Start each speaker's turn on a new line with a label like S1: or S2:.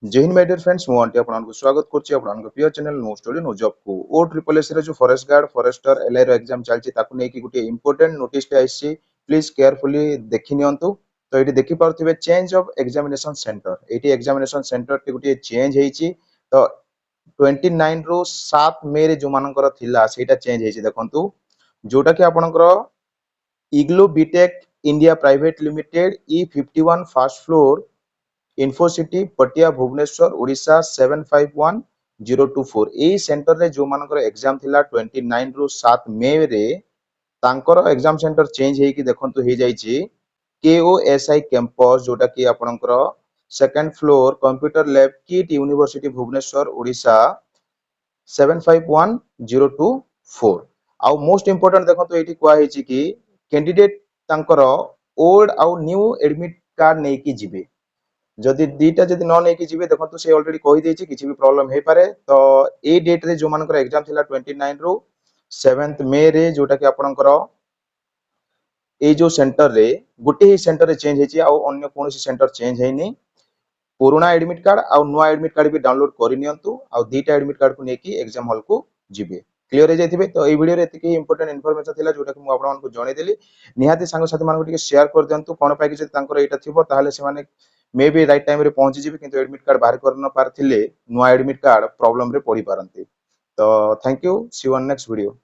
S1: जय Hind my dear friends मु आंटी आपनको स्वागत करछि आपनको प्रिय channel no story no job को ओ ट्रिपल एस रे जो फॉरेस्ट गार्ड फॉरेस्टर एलआई रो एग्जाम चलछि ताकू नै कि गुटे इंपोर्टेंट नोटिस टे आइछि प्लीज केयरफुली देखि नियंतु। तो एटी देखि पारथिबे चेंज ऑफ एग्जामिनेशन सेंटर एटी एग्जामिनेशन सेंटर टी गुटे चेंज हेछि। तो 29 रो 7 मे रे जो मानकर थिला सेटा चेंज हेछि देखंतु जोटा कि आपनकर इग्लो BTech India private limited E51 first floor Infocity Patia Bhubaneswar Odisha 751024 एई सेंटर रे जो मानकर एग्जाम थिला 29 रु 7 मे रे तांकर एग्जाम सेंटर चेंज हेई कि देखंतु हे जाईची केओएसआई कैंपस जोटा कि आपनकर second floor computer lab KIIT university Bhubaneswar Odisha 751024 आउ मोस्ट इंपोर्टेंट देखंतु एठी कुआ हेची कि कैंडिडेट तांकर ओल्ड आउ न्यू एडमिट कार्ड नै कि जिबे जदि दीटा जदि न नै कि जिबे देखंतु से ऑलरेडी कहि देछि किछि भी प्रॉब्लम हे पारे। तो ए डेट रे जो मानकर एग्जाम थिला 29 रु 7th मे रे जोटा कि आपनकर ए जो सेंटर रे गुटे ही सेंटर रे चेंज हेछि आ अन्य कोनोसी सेंटर चेंज हेनी। पुराना एडमिट कार्ड आ नुआ एडमिट कार्ड भी डाउनलोड करि नियंतु आ दीटा एडमिट कार्ड को नेकी एग्जाम हॉल को जिबे क्लियर हे जाइथिबे। तो ए वीडियो रे एतिकी इंपोर्टेंट इन्फॉर्मेशन थिला जोटा कि मु आपन को जणे देली निहाती संग साथी मान को टिके शेयर कर दियंतु कोन पाइ कि जे तांकर एटा थिबो ताहाले से माने मे बी राइट टाइम रे पहुंची जिबे किंतु एडमिट कार्ड बाहर कर न पारथिले नुआ एडमिट कार्ड प्रॉब्लम रे पड़ी पारंती। तो thank you see you on next video.